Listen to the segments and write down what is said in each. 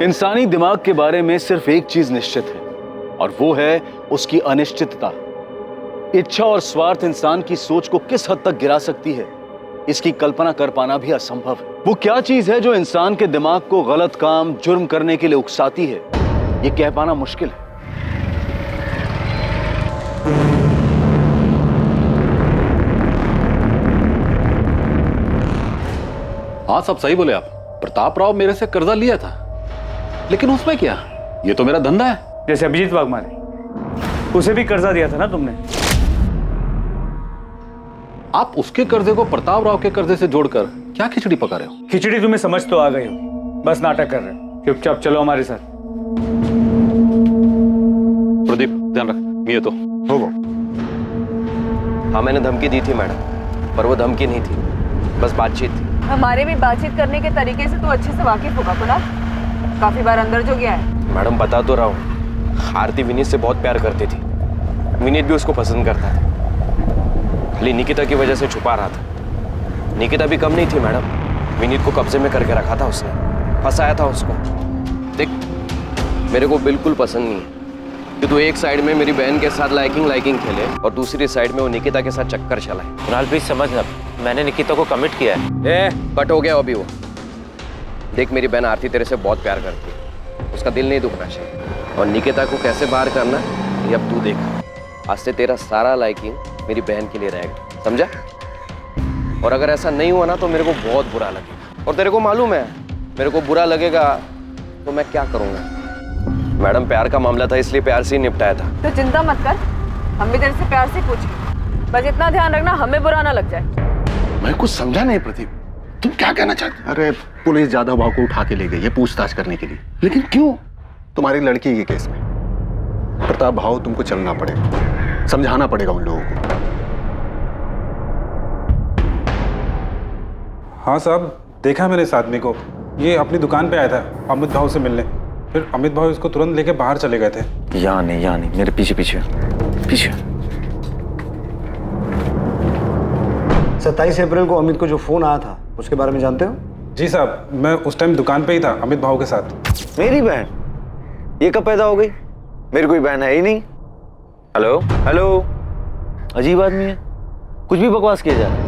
इंसानी दिमाग के बारे में सिर्फ एक चीज निश्चित है और वो है उसकी अनिश्चितता। इच्छा और स्वार्थ इंसान की सोच को किस हद तक गिरा सकती है, इसकी कल्पना कर पाना भी असंभव है। वो क्या चीज है जो इंसान के दिमाग को गलत काम, जुर्म करने के लिए उकसाती है, ये कह पाना मुश्किल है। हाँ सब सही बोले आप। प्रताप राव मेरे से कर्जा लिया था, लेकिन उसमें क्या, ये तो मेरा धंधा है। जैसे अभिजीत वाघमारे, उसे भी कर्जा दिया था ना तुमने। आप उसके कर्जे को प्रताप राव के कर्जे से जोड़कर क्या खिचड़ी पका रहे हो? खिचड़ी तुम्हें समझ तो आ गई हो, बस नाटक कर रहे हो। चुपचाप चलो हमारे साथ। प्रदीप ध्यान रख, ये तो हो वो। हाँ मैंने धमकी दी थी मैडम, पर वो धमकी नहीं थी, बस बातचीत थी। हमारे भी बातचीत करने के तरीके से तो अच्छे से वाकिफ होगा कुणाल, काफी बार अंदर जो गया है। मैडम बता तो रहा हूँ, आरती विनीत से बहुत प्यार करती थी, विनीत भी उसको पसंद करता था, खाली निकिता की वजह से छुपा रहा था। निकिता भी कम नहीं थी मैडम, विनीत को कब्जे में करके रखा था उसने, फंसाया था उसको। देख मेरे को बिल्कुल पसंद नहीं है कि तू एक साइड में मेरी बहन के साथ लाइकिंग खेले और दूसरी साइड में वो निकिता के साथ चक्कर चलाए। कुणाल प्लीज समझना, मैंने निकिता को कमिट किया है। कट हो गया अभी वो। देख मेरी बहन आरती तेरे से बहुत प्यार करती है, उसका दिल नहीं दुखना चाहिए, और निकिता को कैसे बाहर करना ये अब तू देख। आज से तेरा सारा लाइकिंग मेरी बहन के लिए रहेगा, समझा? और अगर ऐसा नहीं हुआ ना तो मेरे को बहुत बुरा लगेगा, और तेरे को मालूम है मेरे को बुरा लगेगा तो मैं क्या करूँगा। मैडम प्यार का मामला था इसलिए प्यार से ही निपटाया था। तो चिंता मत कर, हम भी तेरे से प्यार से पूछेंगे, बस इतना ध्यान रखना हमें बुरा ना लग जाए। मैं कुछ समझा नहीं प्रदीप, तुम क्या कहना चाहते? अरे पुलिस जाधव भाव को उठा के ले गई है पूछताछ करने के लिए, लेकिन क्यों? तुम्हारी लड़की के केस में प्रताप भाव तुमको चलना पड़ेगा, समझाना पड़ेगा उन लोगों को। हाँ साहब, देखा मैंने इस आदमी को, ये अपनी दुकान पे आया था अमित भाव से मिलने, फिर अमित भाव इसको तुरंत लेके बाहर चले गए थे। यहाँ नहीं मेरे पीछे पीछे। 27 अप्रैल को अमित को जो फोन आया था उसके बारे में जानते हो? जी साहब, मैं उस टाइम दुकान पे ही था अमित भाव के साथ। मेरी बहन ये कब पैदा हो गई? मेरी कोई बहन है ही नहीं। हेलो हेलो, अजीब आदमी है, कुछ भी बकवास किया जा रहा है।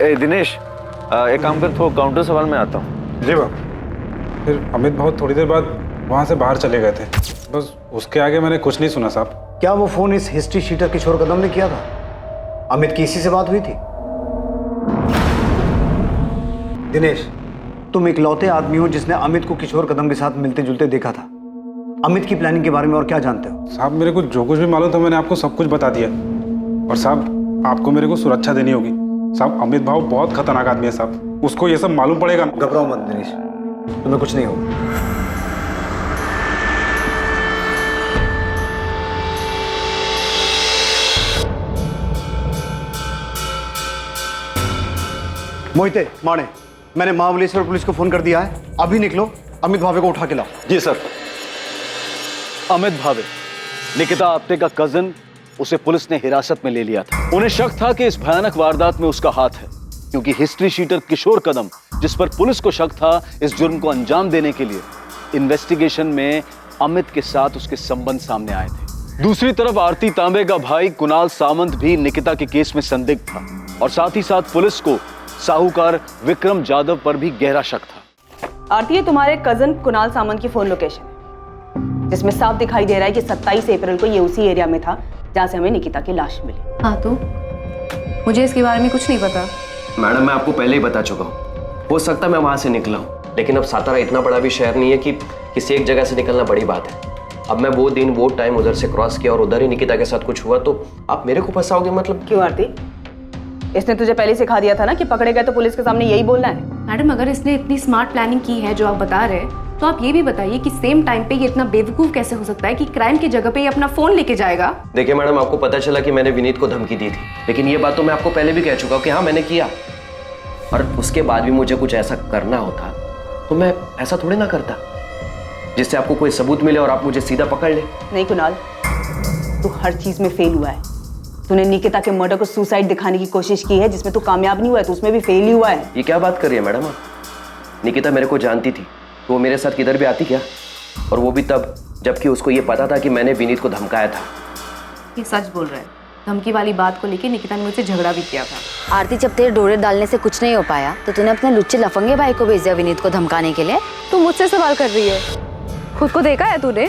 ए दिनेश, एक काम कर, थोड़ा काउंटर सवाल में आता हूँ। जी बाब। फिर अमित भाव थोड़ी देर बाद वहाँ से बाहर चले गए थे, बस उसके आगे मैंने कुछ नहीं सुना साहब। क्या वो फोन इस हिस्ट्री शीटर किशोर कदम ने किया था? अमित की इसी से बात हुई थी? दिनेश, तुम इकलौते आदमी हो जिसने अमित को किशोर कदम के साथ मिलते जुलते देखा था। अमित की प्लानिंग के बारे में और क्या जानते हो? साहब मेरे को जो कुछ भी मालूम था मैंने आपको सब कुछ बता दिया, और साहब आपको मेरे को सुरक्षा देनी होगी। साहब अमित भाव बहुत खतरनाक आदमी है साहब, उसको ये सब मालूम पड़ेगा। घबराओ मत दिनेश, तुम्हें कुछ नहीं होगा। मोहिते, माने, मैंने महाबलेश्वर पुलिस को फोन कर दिया है, अभी निकलो, अमित भावे को उठा के लाओ। जी सर। अमित भावे, निकिता आप्टे का कजन, उसे पुलिस ने हिरासत में ले लिया था। उन्हें शक था कि इस भयानक वारदात में उसका हाथ है, क्योंकि हिस्ट्री शीटर किशोर कदम, जिस पर पुलिस को शक था इस जुर्म को अंजाम देने के लिए, इन्वेस्टिगेशन में अमित के साथ उसके संबंध सामने आए थे। दूसरी तरफ आरती तांबे का भाई कुणाल सामंत भी निकिता के केस में संदिग्ध था, और साथ ही साथ पुलिस को साहूकार विक्रम जाधव पर भी गहरा शक था। आरती, ये तुम्हारे कजन कुणाल सामंत की फोन लोकेशन है, जिसमें साफ दिखाई दे रहा है कि 27 अप्रैल को ये उसी एरिया में था जहां से हमें निकिता की लाश मिली। हाँ, तो मुझे इसके बारे में कुछ नहीं पता। मैडम मैं आपको पहले ही बता चुका हूँ, हो सकता मैं वहां से निकला हूँ, लेकिन अब सातारा इतना बड़ा भी शहर नहीं है कि किसी एक जगह से निकलना बड़ी बात है। अब मैं वो दिन वो टाइम उधर से क्रॉस किया और उधर ही निकिता के साथ कुछ हुआ तो आप मेरे को फंसाओगे? मतलब क्यों आरती, इसने तुझे पहले सिखा दिया था ना कि पकड़े गए तो पुलिस के सामने यही बोलना है? मैडम, अगर इसने इतनी स्मार्ट प्लानिंग की है जो आप बता रहे हैं, तो आप ये भी बताइए कि सेम टाइम पे ये इतना बेवकूफ कैसे हो सकता है कि क्राइम की जगह पे ये अपना फोन लेके जाएगा? देखिए मैडम, आपको पता चला कि मैंने विनीत को धमकी दी थी, लेकिन ये बात तो मैं आपको पहले भी कह चुका हूँ कि हाँ मैंने किया, और उसके बाद भी मुझे कुछ ऐसा करना होता तो मैं ऐसा थोड़ी ना करता जिससे आपको कोई सबूत मिले और आप मुझे सीधा पकड़ ले। नहीं कुणाल, तू हर चीज में फेल हुआ है। तूने निकिता के मर्डर को सुसाइड दिखाने की कोशिश की है, जिसमें तू कामयाब नहीं हुआ है, तो उसमें भी फेल ही हुआ है। ये क्या बात कर रही है मैडम आप? निकिता मेरे को जानती थी तो वो मेरे साथ किधर भी आती क्या? और वो भी तब जबकि उसको ये पता था कि मैंने विनीत को धमकाया था। ये सच बोल रहा है। धमकी वाली बात को लेके निकिता ने मुझसे झगड़ा भी किया था। आरती, जब तेरे डोरे डालने से कुछ नहीं हो पाया तो तूने अपने लुच्चे लफंगे भाई को भेज दिया विनीत को धमकाने के लिए। तू मुझसे सवाल कर रही है? खुद को देखा है तूने?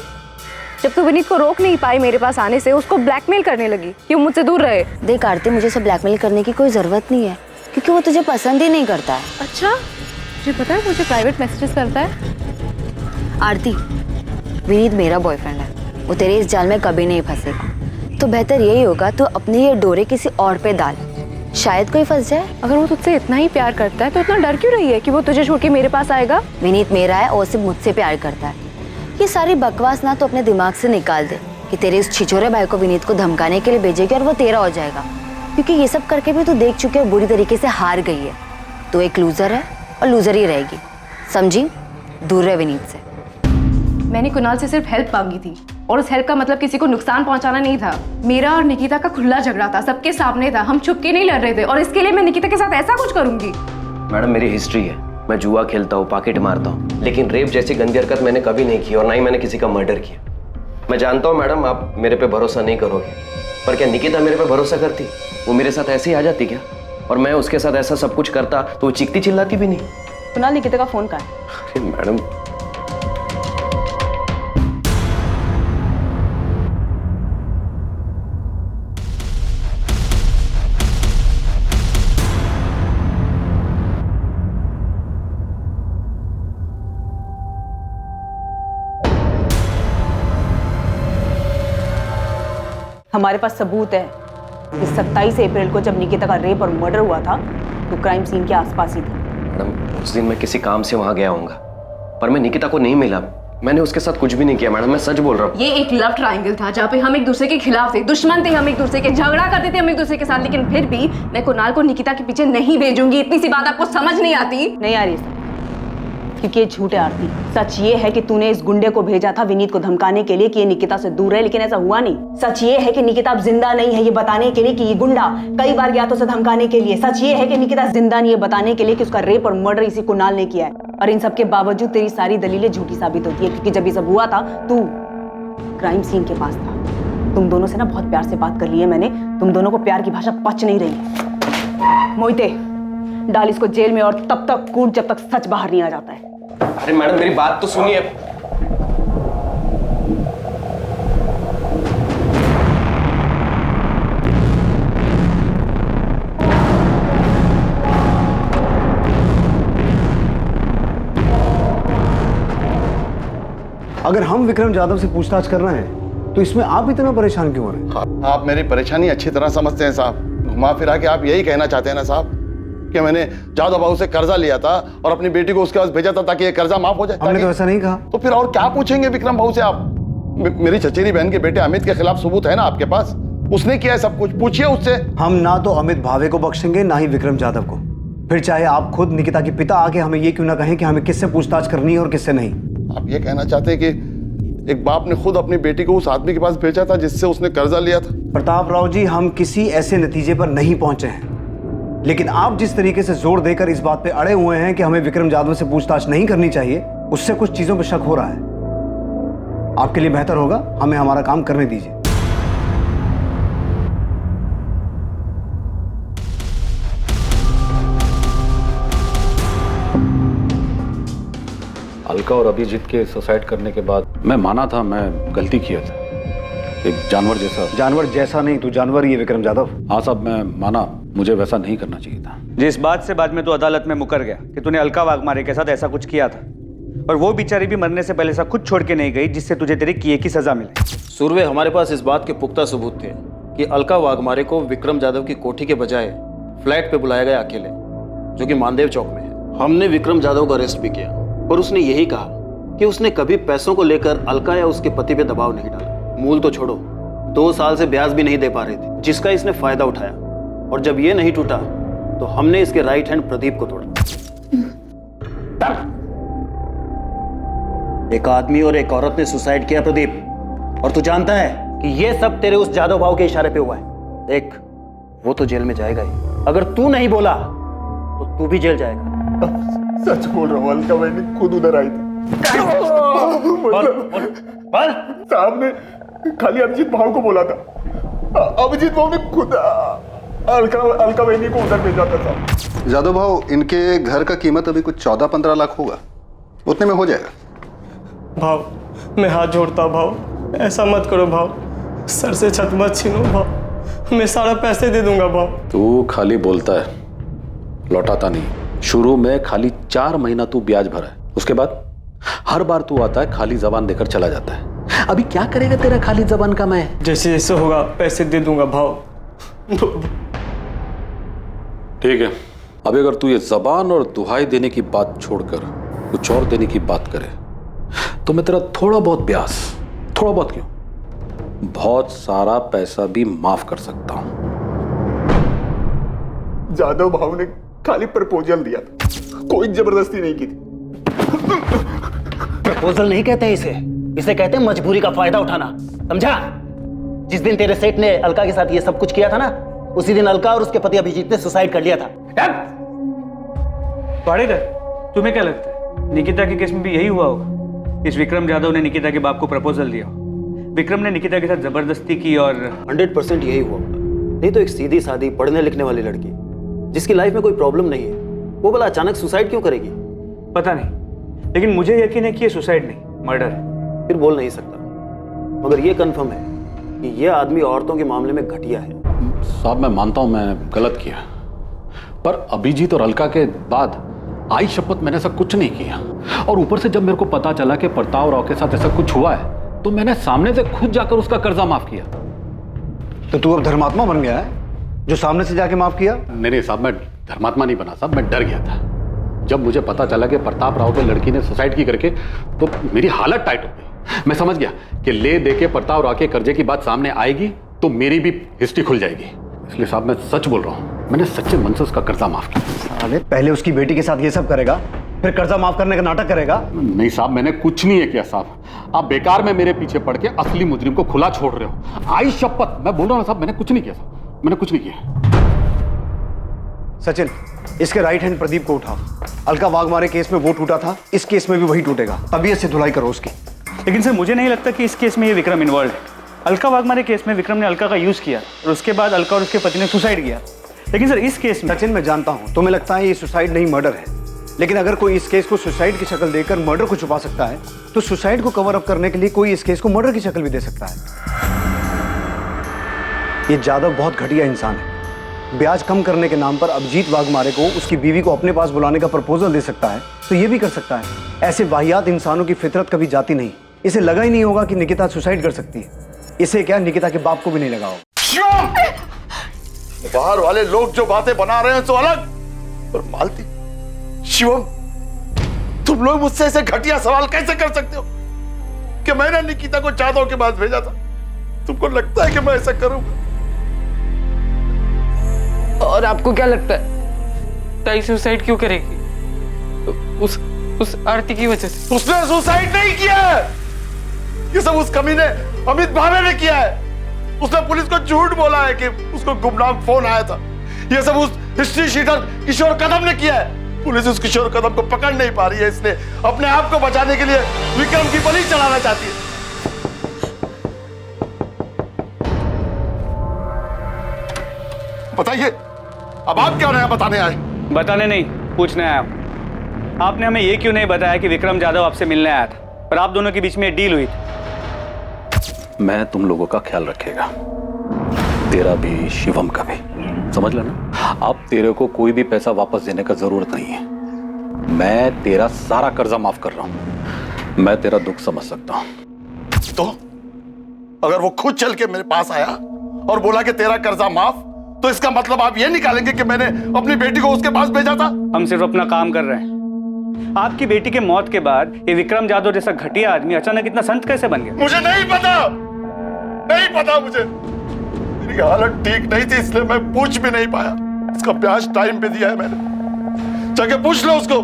जब तू विनीत को रोक नहीं पाई मेरे पास आने से, उसको ब्लैकमेल करने लगी कि वो मुझसे दूर रहे। देख आरती, मुझे उसे ब्लैकमेल करने की कोई जरूरत नहीं है क्योंकि वो तुझे पसंद ही नहीं करता है। अच्छा, तुझे पता है मुझे प्राइवेट मैसेजेस करता है? आरती, विनीत मेरा बॉयफ्रेंड है, वो तेरे इस जाल में कभी नहीं फंसेगा। तो बेहतर यही होगा तो अपने ये डोरे किसी और पे डाल, शायद कोई फंस जाए। अगर वो तुझसे इतना ही प्यार करता है तो इतना डर क्यों रही है कि वो तुझे छोड़ के मेरे पास आएगा? विनीत मेरा है और सिर्फ मुझसे प्यार करता है। ये सारी बकवास ना तो अपने दिमाग से निकाल दे कि तेरे इस छिछोरे भाई को विनीत को धमकाने के लिए भेजेगी और वो तेरा हो जाएगा, क्योंकि ये सब करके भी तू देख चुके हो बुरी तरीके से हार गई है। तो एक लूजर है और लूजर ही रहेगी, समझी? दूर रहे विनीत से। मैंने कुणाल से सिर्फ हेल्प मांगी थी और उस हेल्प का मतलब किसी को नुकसान पहुंचाना नहीं था। मेरा और निकिता का खुला झगड़ा था, सबके सामने था, हम छुप के नहीं लड़ रहे थे और इसके लिए मैं निकिता के साथ ऐसा कुछ करूंगी? मैडम, मेरी हिस्ट्री है, मैं जुआ खेलता हूँ, पॉकेट मारता हूँ, लेकिन रेप जैसी गंदी हरकत मैंने कभी नहीं की और ना ही मैंने किसी का मर्डर किया। मैं जानता हूँ मैडम आप मेरे पे भरोसा नहीं करोगे, पर क्या निकिता मेरे पे भरोसा करती? वो मेरे साथ ऐसे ही आ जाती क्या? और मैं उसके साथ ऐसा सब कुछ करता तो वो चीखती चिल्लाती भी नहीं। कुणाल, निकिता का फोन कहाँ है? अरे मैडम, हमारे पास सबूत है कि 27 अप्रैल को जब निकिता का रेप और मर्डर हुआ था तो क्राइम सीन के आसपास ही था। मैडम, उस दिन मैं किसी काम से वहां गया होऊंगा, पर मैं निकिता को नहीं मिला। मैंने उसके साथ कुछ भी नहीं किया मैडम, मैं सच बोल रहा हूँ। ये एक लव ट्रायंगल था जहाँ पे हम एक दूसरे के खिलाफ थे, दुश्मन थे, हम एक दूसरे के झगड़ा करते थे हम एक दूसरे के साथ, लेकिन फिर भी मैं कुणाल को निकिता के पीछे नहीं भेजूंगी। इतनी सी बात आपको समझ नहीं आती? नहीं आ रही है, क्योंकि ये झूठ है आरती। सच ये है कि तूने इस गुंडे को भेजा था विनीत को धमकाने के लिए कि ये निकिता से दूर है, लेकिन ऐसा हुआ नहीं। सच ये है कि निकिता अब जिंदा नहीं है, ये बताने के लिए कि ये गुंडा कई बार गया तो उसे धमकाने के लिए। सच ये है कि निकिता जिंदा नहीं है, बताने के लिए कि उसका रेप और मर्डर इसी कुणाल ने किया है। और इन सब के बावजूद तेरी सारी दलीलें झूठी साबित होती है, क्योंकि जब ये सब हुआ था तू क्राइम सीन के पास था। तुम दोनों से ना बहुत प्यार से बात कर ली है मैंने, तुम दोनों को प्यार की भाषा पच नहीं रही। मोहिते, डाल इसको जेल में और तब तक कूट जब तक सच बाहर नहीं आ जाता है। अरे मैडम, मेरी बात तो सुनिए। अगर हम विक्रम जाधव से पूछताछ कर रहे हैं तो इसमें आप इतना परेशान क्यों हो रहे हैं? आप मेरी परेशानी अच्छी तरह समझते हैं साहब। घुमा फिरा के आप यही कहना चाहते हैं ना साहब कि मैंने जादव बाबू से कर्जा लिया था और अपनी बेटी को उसके पास भेजा था ताकि ये कर्जा माफ हो जाए। हमने तो ऐसा नहीं कहा। तो फिर और क्या पूछेंगे विक्रम बाबू से आप? मेरी चचेरी बहन के बेटे अमित के खिलाफ सबूत है ना आपके पास, उसने किया है सब कुछ, पूछिए उससे। हम ना तो अमित भावे को बख्शेंगे ना ही विक्रम जाधव को, फिर चाहे आप खुद निकिता के पिता आके हमें ये क्यों ना कहें कि हमें किससे पूछताछ करनी है और किससे नहीं। आप ये कहना चाहते हैं कि एक बाप ने खुद अपनी बेटी को उस आदमी के पास भेजा था जिससे उसने कर्जा लिया था? प्रताप राव जी, हम किसी ऐसे नतीजे पर नहीं पहुंचे हैं, लेकिन आप जिस तरीके से जोर देकर इस बात पे अड़े हुए हैं कि हमें विक्रम जाधव से पूछताछ नहीं करनी चाहिए, उससे कुछ चीजों पर शक हो रहा है। आपके लिए बेहतर होगा हमें हमारा काम करने दीजिए। अलका और अभिजीत के सुसाइड करने के बाद मैं माना था मैं गलती किया था, एक जानवर जैसा। जानवर जैसा नहीं, तू जानवर ही है विक्रम जाधव। हाँ साहब, मैं माना मुझे वैसा नहीं करना चाहिए था। जिस बात से बाद में तो अदालत में मुकर गया कि तूने अलका वाघमारे के साथ ऐसा कुछ किया था, और वो बेचारी भी मरने से पहले ऐसा कुछ छोड़ के नहीं गई जिससे तुझे तेरे किए की सजा मिले। सुरवे, हमारे पास इस बात के पुख्ता सबूत थे कि अलका वाघमारे को विक्रम जाधव की कोठी के बजाय फ्लैट पे बुलाया गया अकेले, जो कि मानदेव चौक में है। हमने विक्रम जाधव को अरेस्ट भी किया और उसने यही कहा कि उसने कभी पैसों को लेकर अलका या उसके पति पे दबाव नहीं डाला। मूल तो छोड़ो, 2 साल से ब्याज भी नहीं दे पा रही थी, जिसका इसने फायदा उठाया, और जब ये नहीं टूटा तो हमने इसके राइट हैंड प्रदीप को तोड़ा। एक आदमी और एक औरत ने सुसाइड किया प्रदीप, और तू जानता है कि ये सब तेरे उस जादव भाव के इशारे पे हुआ है। देख, वो तो जेल में जाएगा ही, अगर तू नहीं बोला तो तू भी जेल जाएगा। सच बोल रहा हूँ, अलका बहनी खुद उधर आई थी। साहब ने खाली अभिजीत भाव को बोला था। अभिजीत भाव ने खुद अलका बहनी को उधर भेजा था साहब। जादव भाव, इनके घर का कीमत अभी कुछ 14-15 लाख होगा, उतने में हो जाएगा। भाव, मैं हाथ जोड़ता भाव, ऐसा मत करो भाव, सर से छत मत छीनो भाव, मैं सारा पैसे दे दूंगा भाव। तू खाली बोलता है, लौटाता नहीं। शुरू में खाली 4 महीना तू ब्याज भरा है, उसके बाद हर बार तू आता है खाली जबान देकर चला जाता है। अभी क्या करेगा तेरा खाली जबान का मैं? जैसे जैसे होगा पैसे दे दूंगा भाव। ठीक है, अभी अगर तू ये जबान और दुहाई देने की बात छोड़कर कुछ और देने की बात करे तो मैं तेरा थोड़ा बहुत ब्याज, थोड़ा बहुत क्यों, बहुत सारा पैसा भी माफ कर सकता हूं। जादव भाव ने खाली प्रपोजल दिया था, कोई जबरदस्ती नहीं की थी। प्रपोजल नहीं कहते हैं इसे कहते हैं मजबूरी का फायदा उठाना, समझा? जिस दिन तेरे सेठ ने अलका के साथ ये सब कुछ किया था ना, उसी दिन अलका और उसके पति अभिजीत ने सुसाइड कर लिया था। पाड़ेकर, तुम्हें क्या लगता है निकिता के केस में भी यही हुआ होगा? इस विक्रम जाधव ने निकिता के बाप को प्रपोजल दिया, विक्रम ने निकिता के साथ जबरदस्ती की और 100% यही हुआ होगा। नहीं तो एक सीधी सादी पढ़ने लिखने वाली लड़की जिसकी लाइफ में कोई प्रॉब्लम नहीं है, वो भला अचानक सुसाइड क्यों करेगी? पता नहीं, लेकिन मुझे यकीन है कि ये सुसाइड नहीं, मर्डर है। फिर बोल नहीं सकता, मगर ये कंफर्म है कि ये आदमी औरतों के मामले में घटिया है। साहब, मैं मानता हूं मैंने गलत किया, पर अभिजीत और अलका के बाद आई शपथ मैंने ऐसा कुछ नहीं किया। और ऊपर से जब मेरे को पता चला कि प्रताप राव के साथ ऐसा कुछ हुआ है तो मैंने सामने से खुद जाकर उसका कर्जा माफ किया। तो तू अब धर्मात्मा बन गया है जो सामने से जाके माफ किया? नहीं साहब, मैं धर्मात्मा नहीं बना साहब, मैं डर गया था। जब मुझे पता चला कि प्रताप राव के लड़की ने सुसाइड की करके, तो मेरी हालत टाइट हो गई। मैं समझ गया कि ले दे के प्रताप राव के कर्जे की बात सामने आएगी तो मेरी भी हिस्ट्री खुल जाएगी। इसलिए साहब मैं सच बोल रहा हूँ, मैंने सच्चे मन से उसका कर्जा माफ किया। साले, पहले उसकी बेटी के साथ ये सब करेगा, फिर कर्जा माफ करने का नाटक करेगा? नहीं साहब, मैंने कुछ नहीं है किया साहब। आप बेकार में मेरे पीछे पड़ के असली मुजरिम को खुला छोड़ रहे हो। आई शपथ, मैं बोल रहा हूँ साहब, मैंने कुछ नहीं किया साहब, मैंने कुछ नहीं किया। सचिन, इसके राइट हैंड प्रदीप को उठाओ। अलका वाघमारे केस में वो टूटा था, इस केस में भी वही टूटेगा। तबीयत से धुलाई करो उसकी। लेकिन सर, मुझे नहीं लगता कि इस केस में ये विक्रम इन्वॉल्व है। अलका वाघमारे केस में विक्रम ने अलका का यूज किया और उसके बाद अलका और उसके पति ने सुसाइड किया। लेकिन सर, इस केस में सचिन, मैं जानता हूं तुम्हें लगता है ये सुसाइड नहीं मर्डर है, लेकिन अगर कोई इस केस को सुसाइड की शक्ल देकर मर्डर को छुपा सकता है तो सुसाइड को कवर अप करने के लिए कोई इस केस को मर्डर की शक्ल भी दे सकता है। ये जादव बहुत घटिया इंसान है। ब्याज कम करने के नाम पर अभिजीत वाघमारे को उसकी बीवी को अपने पास बुलाने का प्रपोजल दे सकता है, तो ये भी कर सकता है। ऐसे वाहियात इंसानों की फितरत कभी जाती नहीं। इसे लगा ही नहीं होगा कि निकिता सुसाइड कर सकती है। इसे क्या, निकिता के बाप को भी नहीं लगा होगा। बाहर वाले लोग जो बातें बना रहे हैं तो अलग, और मालती, शिवम, तुम लोग मुझसे ऐसे घटिया सवाल कैसे कर सकते हो कि मैंने निकिता को जादव के पास भेजा था? तुमको लगता है कि मैं ऐसा करूंगा? और आपको क्या लगता है ताई सुसाइड क्यों करेगी? उस आरती की वजह से। उसने सुसाइड नहीं किया है, ये सब उस कमीने अमित भावे ने किया है। उसने पुलिस को झूठ बोला है कि उसको गुमनाम फोन आया था। ये सब उस हिस्ट्री शीटर किशोर कदम ने किया है। पुलिस उस किशोर कदम को पकड़ नहीं पा रही है, इसलिए अपने आप को बचाने के लिए विक्रम की बलि चढ़ाना चाहती है। बताइए, अब आप क्या नया बताने आए? बताने नहीं, पूछने आया हूं। आपने हमें ये क्यों नहीं बताया कि विक्रम जाधव आपसे मिलने आया था, पर आप दोनों के बीच में डील हुई थी? मैं तुम लोगों का ख्याल रखेगा, तेरा भी, शिवम का भी, समझ लेना। अब तेरे को कोई भी पैसा वापस देने का जरूरत नहीं है। मैं तेरा सारा कर्जा माफ कर रहा हूं। मैं तेरा दुख समझ सकता हूं। तो अगर वो खुद चल के मेरे पास आया और बोला कि तेरा कर्जा माफ, तो इसका मतलब आप ये निकालेंगे कि मैंने अपनी बेटी को उसके पास भेजा था? हम सिर्फ अपना काम कर रहे हैं। आपकी बेटी के मौत के बाद ये विक्रम जाधव जैसा घटिया आदमी अचानक इतना संत कैसे बन गया? मुझे नहीं पता, नहीं पता मुझे। मेरी हालत ठीक नहीं थी, इसलिए मैं पूछ भी नहीं पाया। इसका ब्याज टाइम पे दिया है मैंने, जाके पूछ लो उसको।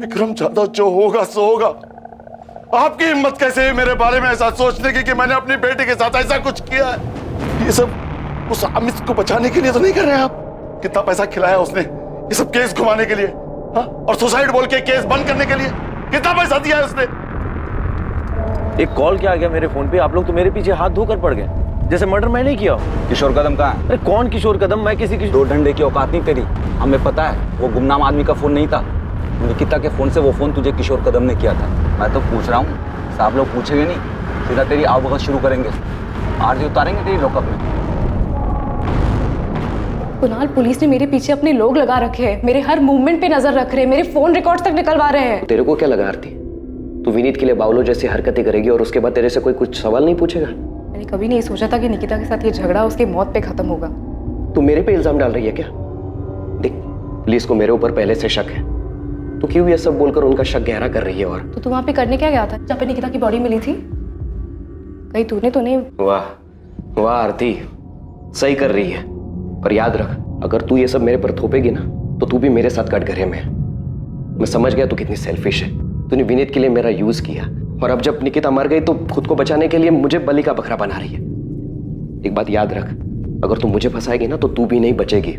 विक्रम जाधव जो होगा सो होगा। आपकी हिम्मत कैसे है मेरे बारे में ऐसा सोचने की कि मैंने अपनी बेटी के साथ ऐसा कुछ किया है? ये सब उस अमित को बचाने के लिए तो नहीं कर रहे आप? कितना पैसा खिलाया उसने ये सब केस घुमाने के लिए? हाँ? और सुसाइड बोल के केस बंद करने के लिए कितना पैसा दिया है उसने? एक कॉल क्या आ गया मेरे फोन पे, आप लोग तो मेरे पीछे हाथ धोकर पड़ गए, जैसे मर्डर मैं नहीं किया हूं। किशोर कदम कहाँ है? अरे कौन किशोर कदम? मैं किसी की दो डंडे की औकात नहीं तेरी, हमें पता है। वो गुमनाम आदमी का फोन नहीं था, निकिता के फोन से वो फोन तुझे किशोर कदम ने किया था। मैं तो पूछ रहा हूँ, साहब लोग पूछेंगे नहीं, सीधा तेरी आवभगत शुरू करेंगे, आरती उतारेंगे तेरी लॉकअप में। कुणाल, पुलिस ने मेरे पीछे अपने लोग लगा रखे हैं, मेरे हर मूवमेंट पे नजर रख रहे हैं, मेरे फोन रिकॉर्ड्स तक निकलवा रहे हैं। तेरे को क्या लगा आरती, तू विनीत के लिए बावलो जैसी हरकतें करेगी और उसके बाद तेरे से कोई कुछ सवाल नहीं पूछेगा? मैंने कभी नहीं सोचा था कि निकिता के साथ ये झगड़ा उसकी मौत पे खत्म होगा। तू मेरे पे इल्जाम डाल रही है क्या? देख, पुलिस को मेरे ऊपर पहले से शक है, तो क्यों ये सब बोलकर उनका शक गहरा कर रही है? और तो तू वहां पे करने क्या गया था जहाँ पे निकिता की बॉडी मिली थी? कहीं तूने तो नहीं? वाह वाह आरती, सही कर रही है, पर याद रख, अगर तू ये सब मेरे पर थोपेगी ना तो तू भी मेरे साथ कटघरे में है। मैं समझ गया तू कितनी सेल्फिश है। तूने विनीत के लिए मेरा यूज किया, और अब जब निकिता मर गई तो खुद को बचाने के लिए मुझे बलि का बकरा बना रही है। एक बात याद रख, अगर तू मुझे फंसाएगी ना तो तू भी नहीं बचेगी।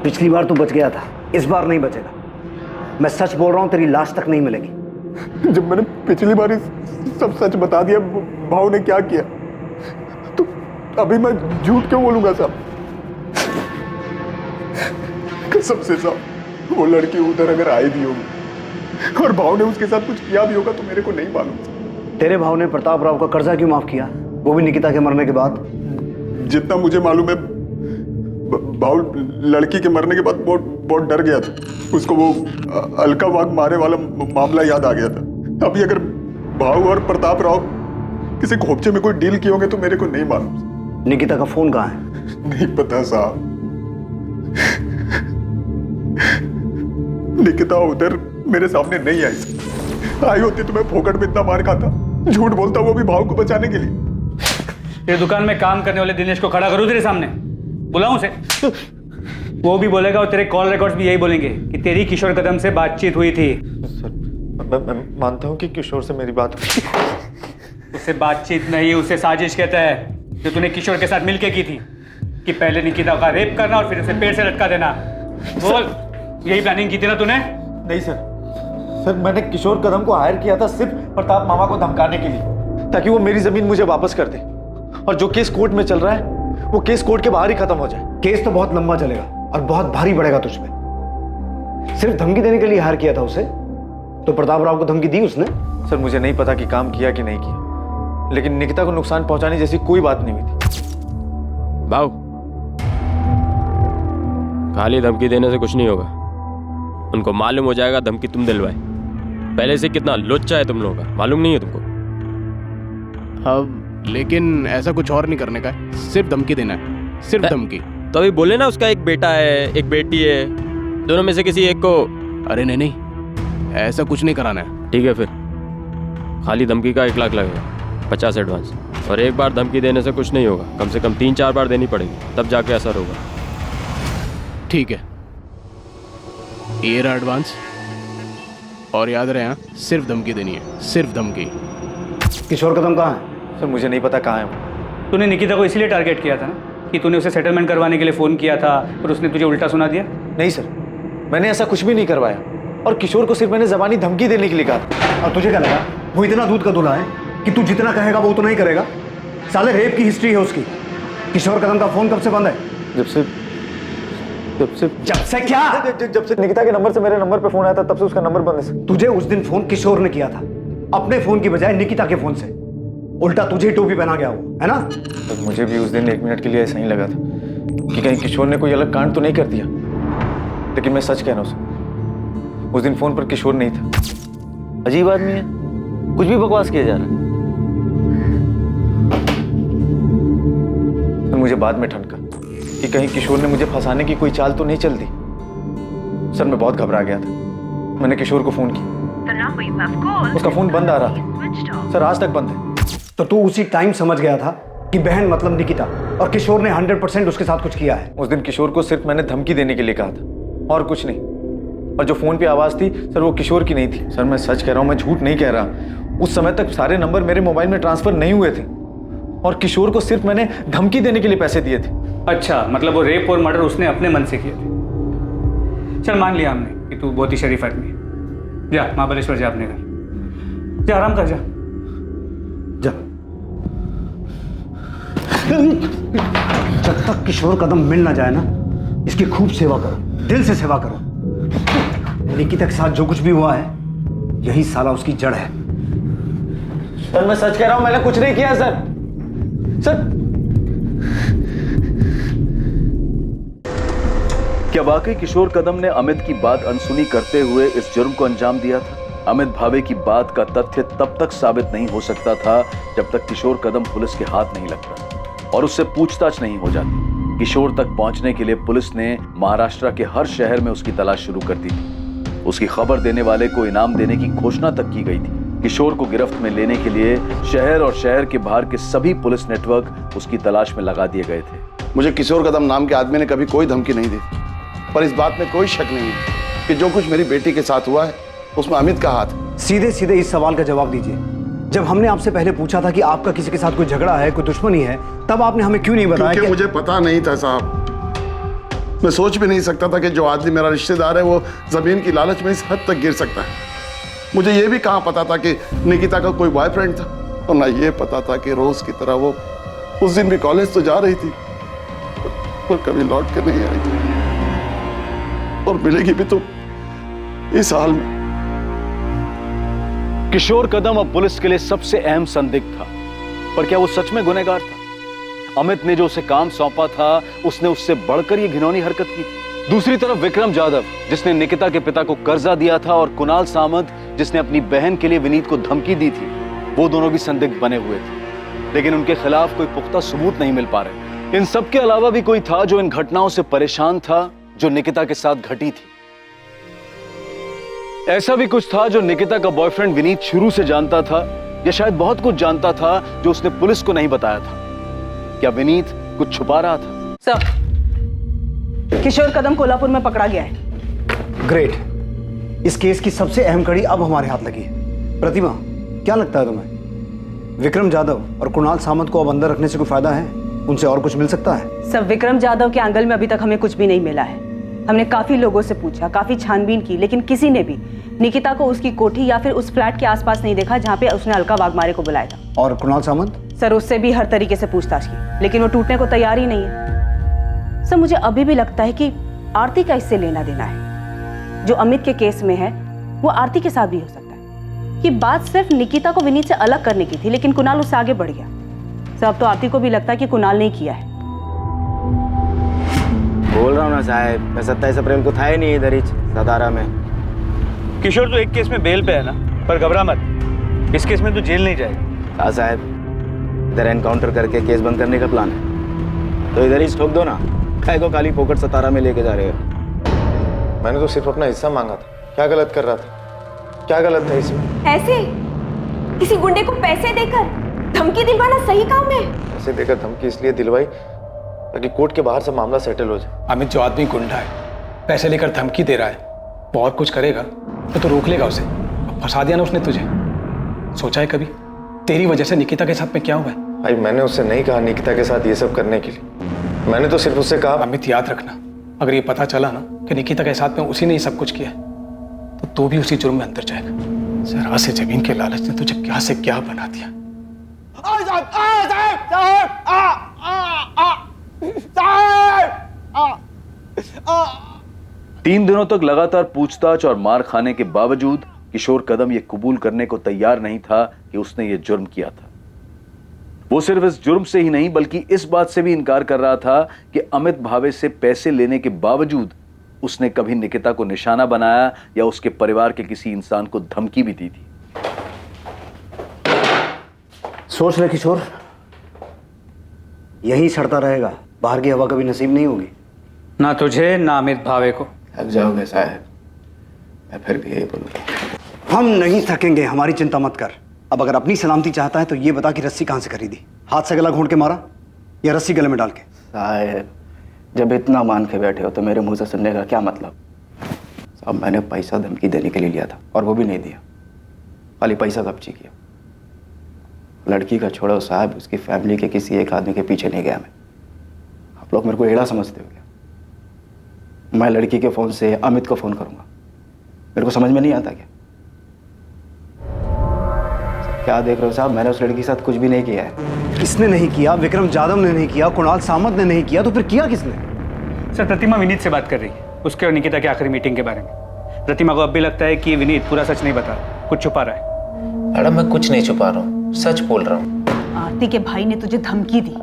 पिछली बार तू बच गया था, इस बार नहीं बचेगा। मैं सच बोल रहा हूं, तेरी लाश तक नहीं मिलेगी। जब मैंने पिछली बार सब सच बता दिया भाव ने क्या किया, तो अभी मैं झूठ क्यों बोलूंगा साहब? कसम से साहब, वो लड़की उधर अगर आई भी होगी और भाव ने उसके साथ कुछ किया भी होगा तो मेरे को नहीं मालूम। तेरे भाव ने प्रताप राव का कर्जा क्यों माफ किया, वो भी निकिता के मरने के बाद? जितना मुझे मालूम है, भाव लड़की के मरने के बाद बहुत डर गया था। उसको वो अलका वाघ मारे वाला मामला याद आ गया था। अभी अगर भाव और प्रताप राव किसी खोपचे में कोई डील किए होंगे तो मेरे को नहीं मालूम। निकिता का फोन कहाँ है? नहीं पता साहब। निकिता उधर मेरे सामने नहीं आई होती तो मैं फोकट में इतना मार खाता, झूठ बोलता, वो भी भाव को बचाने के लिए। ये दुकान में काम करने वाले दिनेश को खड़ा करूं तेरे सामने, बुलाऊं उसे? वो भी बोलेगा और तेरे कॉल रिकॉर्ड्स भी यही बोलेंगे कि तेरी किशोर कदम से बातचीत हुई थी। मैं मानता हूँ कि किशोर से मेरी बात हुई। उससे बातचीत नहीं, उसे साजिश कहता है, जो तूने किशोर के साथ मिलके की थी, कि पहले निकिता का रेप करना और फिर उसे पेड़ से लटका देना। बोल, यही प्लानिंग की थी ना तूने? नहीं सर, मैंने किशोर कदम को हायर किया था सिर्फ प्रताप मामा को धमकाने के लिए, ताकि वो मेरी जमीन मुझे वापस कर दे। और जो केस कोर्ट में चल रहा है वो केस कोर्ट के बाहर ही खत्म हो जाए। केस तो बहुत लंबा चलेगा और बहुत भारी पड़ेगा तुझ पे। सिर्फ धमकी देने के लिए हायर किया था उसे, तो प्रताप राव को धमकी दी उसने? सर मुझे नहीं पता कि काम किया कि नहीं किया, लेकिन निकिता को नुकसान पहुंचाने जैसी कोई बात नहीं हुई थी। भाऊ, खाली धमकी देने से कुछ नहीं होगा, उनको मालूम हो जाएगा धमकी तुम दिलवाए। पहले से कितना लुच्चा है तुम लोगों का, मालूम नहीं है तुमको? अब लेकिन ऐसा कुछ और नहीं करने का है, सिर्फ धमकी देना है, सिर्फ धमकी। तो अभी बोले ना उसका एक बेटा है एक बेटी है, दोनों में से किसी एक को। अरे नहीं, ऐसा कुछ नहीं कराना है। ठीक है, फिर खाली धमकी का 1 लाख लगेगा, 50 एडवांस। और एक बार धमकी देने से कुछ नहीं होगा, कम से कम 3-4 बार देनी पड़ेगी, तब जाके असर होगा। ठीक है, ये रहा एडवांस, और याद रहे हाँ, सिर्फ धमकी देनी है, सिर्फ धमकी। किशोर कदम कहाँ है? सर मुझे नहीं पता कहाँ है। तूने निकिता को इसलिए टारगेट किया था ना कि तूने उसे सेटलमेंट करवाने के लिए फोन किया था और उसने तुझे उल्टा सुना दिया? नहीं सर, मैंने ऐसा कुछ भी नहीं करवाया, और किशोर को सिर्फ मैंने जबानी धमकी देने के लिए कहा था। और तुझे क्या लगा वो इतना दूध का दूल्हा है कि तू जितना कहेगा वो उतना ही करेगा? साले रेप की हिस्ट्री है उसकी। किशोर कदम का फोन कब से बंद है? जब से क्या? जब से निकिता के नंबर से मेरे नंबर पे फोन आया था तब से उसका नंबर बंद है। तुझे उस दिन फोन किशोर ने किया था, अपने फोन की बजाय निकिता के फोन से। उल्टा तुझे टोपी पहना गया वो, है ना? तो मुझे भी उस दिन 1 मिनट के लिए ऐसा ही लगा था कि कहीं किशोर ने कोई अलग कांड तो नहीं कर दिया, लेकिन मैं सच कह रहा हूँ सर, उस दिन फोन पर किशोर नहीं था। अजीब आदमी है, कुछ भी बकवास किया जा रहा है। सर मुझे बाद में ठनका कि कहीं किशोर ने मुझे फंसाने की कोई चाल तो नहीं चल दी। सर मैं बहुत घबरा गया था, मैंने किशोर को फोन किया, उसका फोन बंद आ रहा था सर, आज तक बंद है। तो तू उसी टाइम समझ गया था कि बहन मतलब निकिता, और किशोर ने 100% उसके साथ कुछ किया है? उस दिन किशोर को सिर्फ मैंने धमकी देने के लिए कहा था और कुछ नहीं, और जो फोन पे आवाज थी सर वो किशोर की नहीं थी। सर मैं सच कह रहा हूँ, मैं झूठ नहीं कह रहा। उस समय तक सारे नंबर मेरे मोबाइल में ट्रांसफर नहीं हुए थे, और किशोर को सिर्फ मैंने धमकी देने के लिए पैसे दिए थे। अच्छा, मतलब वो रेप और मर्डर उसने अपने मन से किए थे। चल मान लिया हमने कि तू बहुत ही शरीफ आदमी है। जा महाबलेश्वर जा अपने घर, जा आराम कर जा। जब तक किशोर कदम मिल ना जाए ना, इसकी खूब सेवा करो, दिल से सेवा करो। निकिता के साथ जो कुछ भी हुआ है, यही साला उसकी जड़ है। सर मैं सच कह रहा हूं, मैंने कुछ नहीं किया सर। सर क्या वाकई किशोर कदम ने अमित की बात अनसुनी करते हुए इस जुर्म को अंजाम दिया था? अमित भावे की बात का तथ्य तब तक साबित नहीं हो सकता था जब तक किशोर कदम पुलिस के हाथ नहीं लगता और उससे पूछताछ नहीं हो जाती। किशोर तक पहुंचने के लिए पुलिस ने महाराष्ट्र के हर शहर में उसकी तलाश शुरू कर दी थी। उसकी खबर देने वाले को इनाम देने की घोषणा तक की गई थी। किशोर को गिरफ्त में लेने के लिए शहर और शहर के बाहर के सभी पुलिस नेटवर्क उसकी तलाश में लगा दिए गए थे। मुझे किशोर कदम नाम के आदमी ने कभी कोई धमकी नहीं दी, पर इस बात में कोई शक नहीं है कि जो कुछ मेरी बेटी के साथ हुआ है उसमें अमित का हाथ है। सीधे सीधे इस सवाल का जवाब दीजिए। जब हमने आपसे पहले पूछा था कि आपका किसी के साथ कोई झगड़ा है, कोई दुश्मनी है, तब आपने हमें क्यों नहीं बताया? क्योंकि मुझे पता नहीं था साहब। मैं सोच भी नहीं सकता था कि जो आदमी मेरा रिश्तेदार है वो जमीन की लालच में इस हद तक गिर सकता है। मुझे ये भी कहाँ पता था कि निकिता का कोई बॉयफ्रेंड था, और ना ये पता था कि रोज की तरह वो उस दिन भी कॉलेज तो जा रही थी पर कभी लौट कर नहीं आई, और मिलेगी भी तो इस हाल में। किशोर कदम अब पुलिस के लिए सबसे अहम संदिग्ध था, पर क्या वो सच में गुनहगार था? अमित ने जो उसे काम सौंपा था उसने उससे बढ़कर ये घिनौनी हरकत की थी। दूसरी तरफ विक्रम जाधव, जिसने निकिता के पिता को कर्जा दिया था, और कुणाल सामंत, जिसने अपनी बहन के लिए विनीत को धमकी दी थी, वो दोनों भी संदिग्ध बने हुए थे, लेकिन उनके खिलाफ कोई पुख्ता सबूत नहीं मिल पा रहे। इन सब के अलावा भी कोई था जो इन घटनाओं से परेशान था जो निकिता के साथ घटी थी। ऐसा भी कुछ था जो निकिता का बॉयफ्रेंड विनीत शुरू से जानता था, या शायद बहुत कुछ जानता था जो उसने पुलिस को नहीं बताया था। क्या विनीत कुछ छुपा रहा था? सर, किशोर कदम कोल्हापुर में पकड़ा गया है। ग्रेट। इस केस की सबसे अहम कड़ी अब हमारे हाथ लगी है। प्रतिमा, क्या लगता है तुम्हें, विक्रम जाधव और कुणाल सामंत को अब अंदर रखने से कोई फायदा है? उनसे और कुछ मिल सकता है? सर, विक्रम जाधव के एंगल में अभी तक हमें कुछ भी नहीं मिला है। हमने काफी लोगों से पूछा, काफी छानबीन की, लेकिन किसी ने भी निकिता को उसकी कोठी या फिर उस फ्लैट के आसपास नहीं देखा जहां पे उसने अलका वाघमारे को बुलाया था। और कुणाल सामंत? सर, उससे भी हर तरीके से पूछताछ की, लेकिन वो टूटने को तैयार ही नहीं है। सर, मुझे अभी भी लगता है कि आरती का इससे लेना देना है। जो अमित के केस में है वो आरती के साथ भी हो सकता है। कि बात सिर्फ निकिता को विनीत से अलग करने की थी, लेकिन कुणाल उससे आगे बढ़ गया। सर, अब तो आरती को भी लगता है कि कुणाल ने किया है। बोल रहा हूँ ना साहब, 27 अप्रैल को था ही नहीं इधर ही सतारा में। किशोर तो एक केस में बेल पे है ना, पर घबरा मत, इस केस में तो जेल नहीं जाएगा। हाँ साहब, इधर एनकाउंटर करके केस बंद करने का प्लान है, तो इधर ही ठोक दो ना। काय को खाली पोकट सतारा में लेके जा रहे हो? मैंने तो सिर्फ अपना हिस्सा मांगा था। क्या गलत कर रहा था? क्या गलत था इसमें? ऐसे किसी गुंडे को पैसे देकर धमकी दिलवाना सही काम है? पैसे देकर धमकी इसलिए दिलवाई ताकि कोर्ट के बाहर से मामला सेटल हो जाए। अमित जो आदमी गुंडा है, पैसे लेकर धमकी दे रहा है, वो और कुछ करेगा तो रोक लेगा उसे। फंसा दिया ना उसने तुझे। सोचा है कभी तेरी वजह से निकिता के साथ में क्या हुआ है? भाई, मैंने उससे नहीं कहा निकिता के साथ ये सब करने के लिए। मैंने तो सिर्फ उससे कहा। अमित, याद रखना, अगर ये पता चला ना कि निकिता के साथ में उसी ने ये सब कुछ किया तो तू भी उसी जुर्म में अंदर जाएगा। जरा से जमीन के लालच ने तुझे क्या से क्या बना दिया। तीन दिनों तक लगातार पूछताछ और मार खाने के बावजूद किशोर कदम ये कबूल करने को तैयार नहीं था कि उसने ये जुर्म किया था। वो सिर्फ इस जुर्म से ही नहीं बल्कि इस बात से भी इनकार कर रहा था कि अमित भावे से पैसे लेने के बावजूद उसने कभी निकिता को निशाना बनाया या उसके परिवार के किसी इंसान को धमकी भी दी थी। सोच ले किशोर, यही सड़ता रहेगा, बाहर की हवा कभी नसीब नहीं होगी। ना तुझे ना अमित भावे को। थक जाओगे साहब, मैं फिर भी यही बोलूँगा। हम नहीं थकेंगे, हमारी चिंता मत कर। अब अगर अपनी सलामती चाहता है तो ये बता कि रस्सी कहाँ से खरीदी? हाथ से गला घोंट के मारा या रस्सी गले में डाल के? साहब, जब इतना मान के बैठे हो तो मेरे मुंह से सुनने का क्या मतलब? साहब, मैंने पैसा धमकी देने के लिए लिया था और वो भी नहीं दिया, खाली पैसा कब्जी किया। लड़की का छोड़ो साहब, उसकी फैमिली के किसी एक आदमी के पीछे नहीं गया मैं। आप लोग मेरे को एड़ा समझते हो क्या? मैं लड़की के फ़ोन से अमित को फ़ोन करूंगा? मेरे को समझ में नहीं आता क्या? क्या देख रहे हो साहब, मैंने उस लड़की के साथ कुछ भी नहीं किया है। इसने नहीं किया, विक्रम जाधव ने नहीं किया, कुणाल सामंत ने नहीं किया, तो फिर किया किसने? सर प्रतिमा विनीत से बात कर रही है, उसके और निकिता की आखिरी मीटिंग के बारे में। प्रतिमा को अब भी लगता है कि ये विनीत पूरा सच नहीं बता, कुछ छुपा रहा है। मैडम मैं कुछ नहीं छुपा रहा हूँ, सच बोल रहा हूँ। आरती के भाई ने तुझे धमकी दी।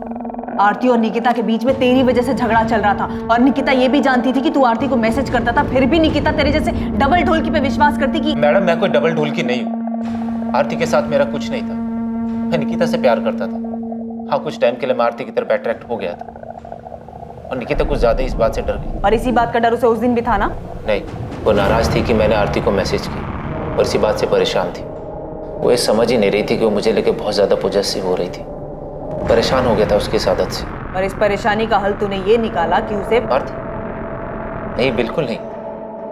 आरती और निकिता के बीच में तेरी वजह से झगड़ा चल रहा था, और निकिता ये भी जानती थी कि तू आरती को मैसेज करता था, फिर भी निकिता तेरे जैसे डबल ढोलकी पे विश्वास करती कि मैडम मैं कोई डबल ढोलकी नहीं हूँ। आरती के साथ मेरा कुछ नहीं था, मैं निकिता से प्यार करता था। हाँ, कुछ टाइम के लिए मैं आरती की तरफ अट्रैक्ट हो गया था, और निकिता कुछ ज्यादा इस बात से डर गई। और इसी बात का डर उसे उस दिन भी था ना? नहीं, वो नाराज थी कि मैंने आरती को मैसेज की, और इसी बात से परेशान थी। वो ये समझ ही नहीं रही थी कि वो मुझे लेके बहुत ज्यादा पॉजेसिव हो रही थी। परेशान हो गया था उसकी इस आदत से। और इस परेशानी का हल तूने ये निकाला कि उसे आरती? नहीं, बिल्कुल नहीं।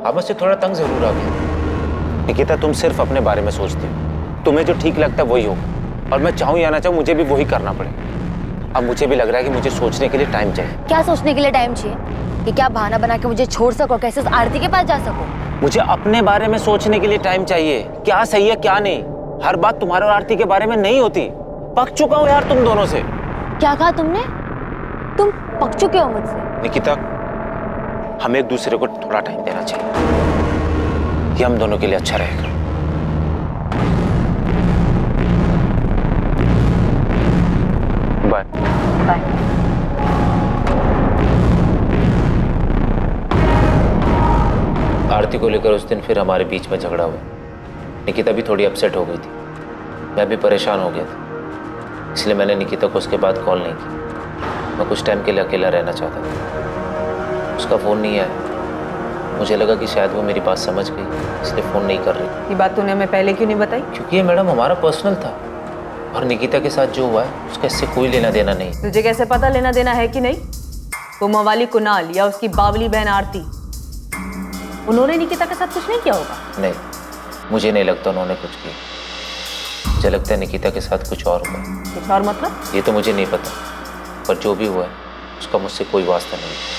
हाँ, मुझसे थोड़ा तंग जरूर आ गया। निकिता तुम सिर्फ अपने बारे में सोचते हो, तुम्हें जो ठीक लगता है वही होगा, और मैं चाहूँ या ना चाहूँ मुझे भी वही करना पड़ेगा। अब मुझे भी लग रहा है कि मुझे सोचने के लिए टाइम चाहिए। क्या सोचने के लिए टाइम चाहिए? कि क्या बहाना बना के मुझे छोड़ सको, कैसे उस आरती के पास जा सको? मुझे अपने बारे में सोचने के लिए टाइम चाहिए, क्या सही है क्या नहीं। हर बात तुम्हारे और आरती के बारे में नहीं होती। पक चुका हूँ यार तुम दोनों से। क्या कहा तुमने? तुम पक चुके हो मुझसे? निकिता, हमें एक दूसरे को थोड़ा टाइम देना चाहिए, ये हम दोनों के लिए अच्छा रहेगा। Bye bye. आरती को लेकर उस दिन फिर हमारे बीच में झगड़ा हुआ। निकिता भी थोड़ी अपसेट हो गई थी, मैं भी परेशान हो गया था, इसलिए मैंने निकिता को उसके बाद कॉल नहीं की। मैं कुछ टाइम के लिए अकेला रहना चाहता था। उसका फ़ोन नहीं आया, मुझे लगा कि शायद वो मेरी बात समझ गई, इसलिए फ़ोन नहीं कर रही। ये बात तूने हमें पहले क्यों नहीं बताई? क्योंकि ये मैडम हमारा पर्सनल था, और निकिता के साथ जो हुआ है उसका इससे कोई लेना देना नहीं। तुझे कैसे पता लेना देना है कि नहीं? वो मवाली कुणाल या उसकी बावली बहन आरती, उन्होंने निकिता के साथ कुछ नहीं किया होगा? नहीं, मुझे नहीं लगता उन्होंने कुछ किया। मुझे लगता है निकिता के साथ कुछ और हुआ। कुछ और मतलब? ये तो मुझे नहीं पता, पर जो भी हुआ है उसका मुझसे कोई वास्ता नहीं।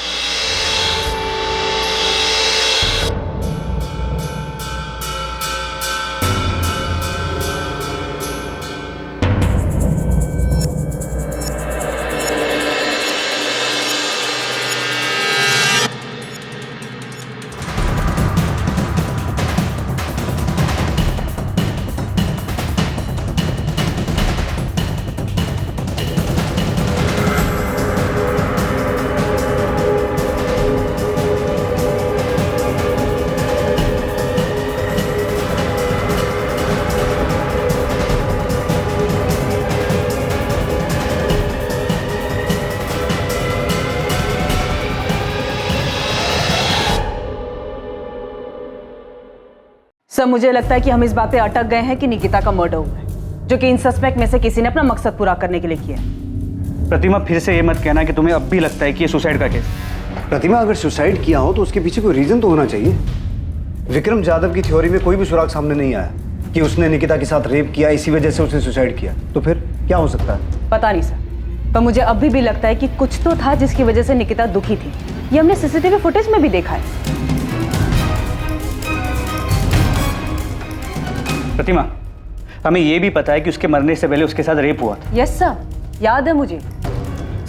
सर मुझे लगता है कि हम इस बात पे अटक गए हैं कि निकिता का मर्डर हुआ है, जो कि इन सस्पेक्ट में से किसी ने अपना मकसद पूरा करने के लिए किया है। प्रतिमा फिर से ये मत कहना कि तुम्हें अब भी लगता है कि ये सुसाइड का केस। प्रतिमा अगर सुसाइड किया हो तो उसके पीछे कोई रीजन तो होना चाहिए। विक्रम जाधव की थ्योरी में कोई भी सुराग सामने नहीं आया कि उसने निकिता के साथ रेप किया, इसी वजह से उसने सुसाइड किया। तो फिर क्या हो सकता है? पता नहीं सर, पर मुझे अभी भी लगता है कि कुछ तो था जिसकी वजह से निकिता दुखी थी। ये हमने सीसीटीवी फुटेज में भी देखा है। प्रतिमा, हमें ये भी पता है कि उसके मरने से पहले उसके साथ रेप हुआ था। यस सर, याद है मुझे।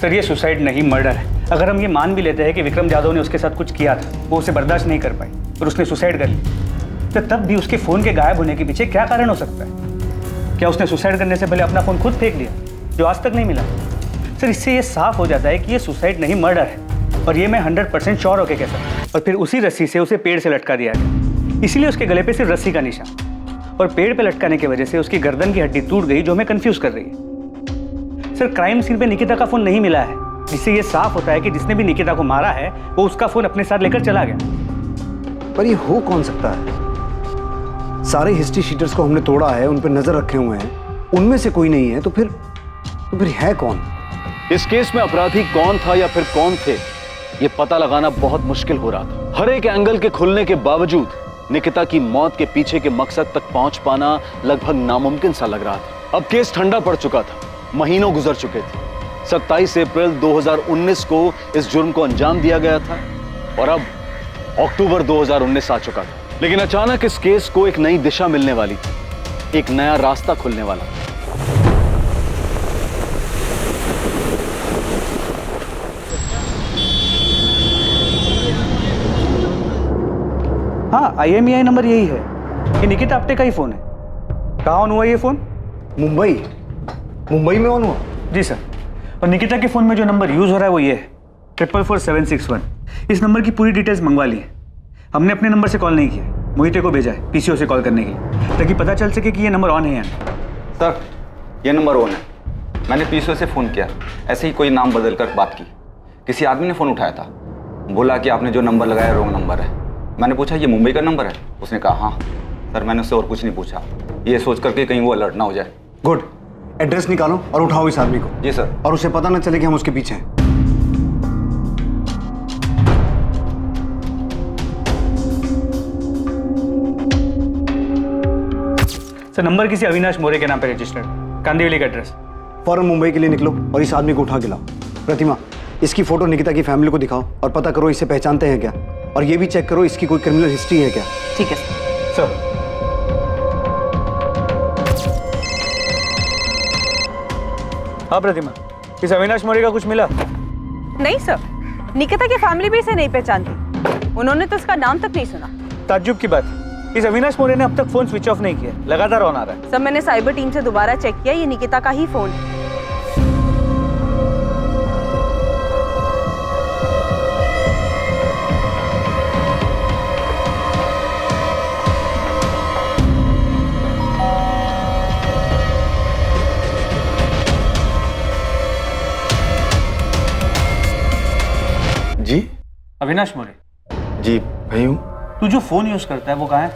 सर ये सुसाइड नहीं, मर्डर है। अगर हम ये मान भी लेते हैं कि विक्रम जाधव ने उसके साथ कुछ किया था, वो उसे बर्दाश्त नहीं कर पाई और उसने सुसाइड कर ली, तो तब भी उसके फ़ोन के गायब होने के पीछे क्या कारण हो सकता है? क्या उसने सुसाइड करने से पहले अपना फ़ोन खुद फेंक दिया, जो आज तक नहीं मिला? सर इससे ये साफ हो जाता है कि ये सुसाइड नहीं, मर्डर है, और ये मैं 100% श्योर होकर कह सकता। और फिर उसी रस्सी से उसे पेड़ से लटका दिया गया, इसीलिए उसके गले पे सिर्फ रस्सी का निशान, और पेड़ पे लटकाने की वजह से उसकी गर्दन की हड्डी टूट गई, जो हमें कंफ्यूज कर रही है। सर क्राइम सीन पे निकिता का फोन नहीं मिला है, जिससे ये साफ होता है कि जिसने भी निकिता को मारा है वो उसका फोन अपने साथ लेकर चला गया। पर ये हो कौन सकता है? सारे हिस्ट्री शीटर्स को हमने तोड़ा है, उन पर नजर रखे हुए हैं, उनमें से कोई नहीं है, तो फिर है कौन? इस केस में अपराधी कौन था या फिर कौन थे, ये पता लगाना बहुत मुश्किल हो रहा था। हर एक एंगल के खुलने के बावजूद निकिता की मौत के पीछे के मकसद तक पहुंच पाना लगभग नामुमकिन सा लग रहा था। अब केस ठंडा पड़ चुका था, महीनों गुजर चुके थे। 27 अप्रैल 2019 को इस जुर्म को अंजाम दिया गया था और अब अक्टूबर 2019 आ चुका था। लेकिन अचानक इस केस को एक नई दिशा मिलने वाली थी, एक नया रास्ता खुलने वाला था। हाँ, IMEI नंबर यही है। ये निकिता आप्टे का ही फोन है। कहाँ ऑन हुआ ये फोन? मुंबई में ऑन हुआ? जी सर। और निकिता के फोन में जो नंबर यूज हो रहा है वो ये है 44761। इस नंबर की पूरी डिटेल्स मंगवा ली है। हमने अपने नंबर से कॉल नहीं किया, मोहिते को भेजा है PCO से कॉल करने के लिए, ताकि पता चल सके कि ये नंबर ऑन है या नहीं। सर, ये नंबर ऑन है। मैंने PCO से फ़ोन किया, ऐसे ही कोई नाम बदल कर बात की। किसी आदमी ने फ़ोन उठाया था, बोला कि आपने जो नंबर लगाया रॉन्ग नंबर है। मैंने पूछा ये मुंबई का नंबर है? उसने कहा हाँ। सर, मैंने उससे और कुछ नहीं पूछा, ये सोच करके कहीं वो अलर्ट ना हो जाए। गुड। एड्रेस निकालो और उठाओ इस आदमी को। जी सर। और उसे पता ना चले कि हम उसके पीछे हैं। सर, नंबर किसी अविनाश मोरे के नाम पे रजिस्टर्ड, कांदिवली का एड्रेस। फौरन मुंबई के लिए निकलो और इस आदमी को उठा के लाओ। प्रतिमा, इसकी फोटो निकिता की फैमिली को दिखाओ और पता करो इसे पहचानते हैं क्या, और ये भी चेक करो इसकी कोई क्रिमिनल हिस्ट्री है क्या। ठीक है सर। हाँ प्रतिमा, इस अविनाश मोरे का कुछ मिला? नहीं सर, निकिता की फैमिली भी इसे नहीं पहचानती। उन्होंने तो इसका नाम तक नहीं सुना। ताज्जुब की बात, इस अविनाश मोरे ने अब तक फोन स्विच ऑफ नहीं किया, लगातार ऑन आ रहा है। सर, मैंने साइबर टीम से दोबारा चेक किया, ये निकिता का ही फोन है। जी अविनाश मोरे? जी भाई हूँ। तू जो फोन यूज करता है वो कहाँ है?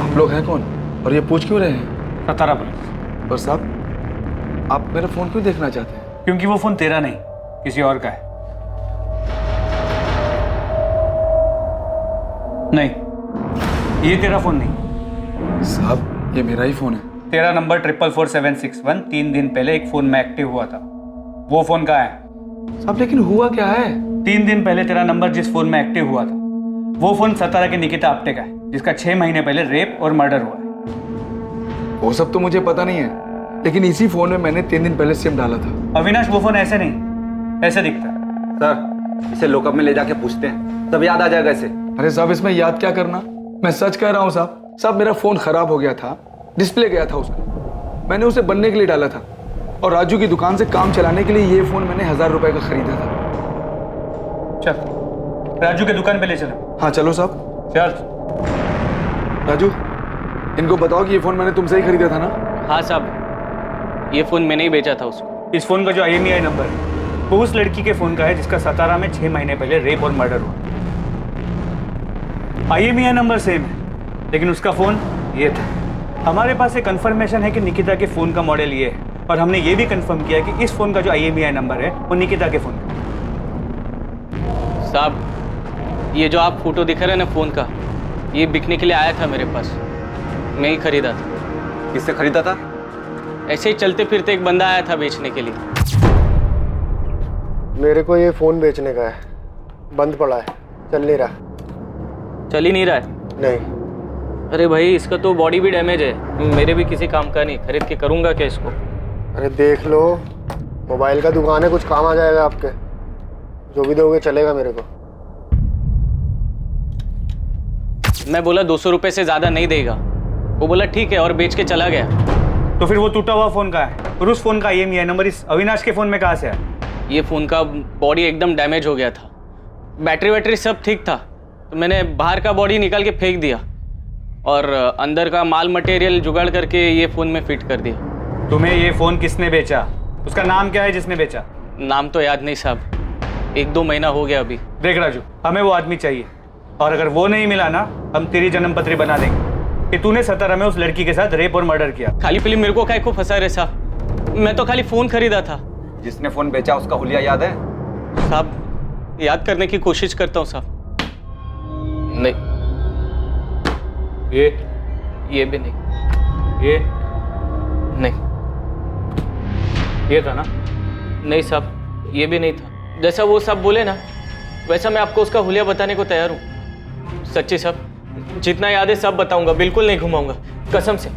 आप लोग हैं कौन और ये पूछ क्यों रहे हैं? सतारा पुलिस। और साहब, आप मेरा फोन क्यों देखना चाहते हैं? क्योंकि वो फोन तेरा नहीं, किसी और का है। नहीं, ये तेरा फोन नहीं। साहब, ये मेरा ही फोन है। तेरा नंबर 44761 3 दिन पहले एक फोन में एक्टिव हुआ था, वो फोन कहाँ है? साहब, लेकिन हुआ क्या है? 3 दिन पहले तेरा नंबर जिस फोन में एक्टिव हुआ था वो फोन सतारा के निकिता आप्टे का है, जिसका 6 महीने पहले रेप और मर्डर हुआ है। वो सब तो मुझे पता नहीं है, लेकिन इसी फोन में मैंने 3 दिन पहले सिम डाला था। अविनाश, वो फोन ऐसे नहीं, ऐसे दिखता है। सर, इसे लॉकअप में ले जाके पूछते हैं, तब याद आ जाएगा इसे। अरे साहब, इसमें याद क्या करना, मैं सच कह रहा हूँ साहब। साहब, मेरा फोन खराब हो गया था, डिस्प्ले गया था उसका, मैंने उसे बनने के लिए डाला था, और राजू की दुकान से काम चलाने के लिए ये फोन मैंने 1000 रुपए का खरीदा था। चल, राजू के दुकान पे ले चलो। हाँ चलो साहब। चल। राजू, इनको बताओ कि ये फोन मैंने तुमसे ही खरीदा था ना? हाँ साहब, ये फोन मैंने ही बेचा था उसको। इस फोन का जो IMEI नंबर है वो उस लड़की के फोन का है जिसका सतारा में 6 महीने पहले रेप और मर्डर हुआ। IMEI नंबर सेम है, लेकिन उसका फोन ये था। हमारे पास एक कंफर्मेशन है कि निकिता के फोन का मॉडल ये है, और हमने ये भी कंफर्म किया कि इस फोन का जो IMEI नंबर है वो निकिता के फोन का। साहब, ये जो आप फोटो दिखा रहे हैं ना फोन का, ये बिकने के लिए आया था मेरे पास, मैं ही खरीदा था। किससे खरीदा था? ऐसे ही चलते फिरते एक बंदा आया था बेचने के लिए। मेरे को ये फोन बेचने का है, बंद पड़ा है, चल नहीं रहा। चल ही नहीं रहा है? नहीं। अरे भाई, इसका तो बॉडी भी डैमेज है, मेरे भी किसी काम का नहीं, खरीद के करूंगा क्या इसको? अरे देख लो, मोबाइल का दुकान है, कुछ काम आ जाएगा आपके। जो भी दोगे चलेगा मेरे को। मैं बोला 200 रुपए से ज्यादा नहीं देगा, वो बोला ठीक है और बेच के चला गया। तो फिर वो टूटा हुआ फोन का है, और उस फोन का IMEI नंबर इस अविनाश के फोन में कहाँ से आया? ये फोन का बॉडी एकदम डैमेज हो गया था, बैटरी वैटरी सब ठीक था, तो मैंने बाहर का बॉडी निकाल के फेंक दिया और अंदर का माल मटेरियल जुगाड़ करके ये फोन में फिट कर दिया। तुम्हें ये फोन किसने बेचा? उसका नाम क्या है जिसने बेचा? नाम तो याद नहीं साहब, 1-2 महीना हो गया अभी। देख राजू, हमें वो आदमी चाहिए, और अगर वो नहीं मिला ना, हम तेरी जन्म पत्री बना देंगे कि तूने सतारा में उस लड़की के साथ रेप और मर्डर किया। खाली फिल्म मेरे को काहे को फंसा रहे साहब, मैं तो खाली फोन खरीदा था। जिसने फोन बेचा उसका हुलिया याद है? साहब, याद करने की कोशिश करता हूँ साहब। नहीं, ये भी नहीं, नहीं। ये था ना? नहीं साहब, ये भी नहीं था। जैसा वो सब बोले ना वैसा मैं आपको उसका हुलिया बताने को तैयार हूँ। सच्ची साहब, जितना याद है सब बताऊंगा, बिल्कुल नहीं घुमाऊंगा, कसम से।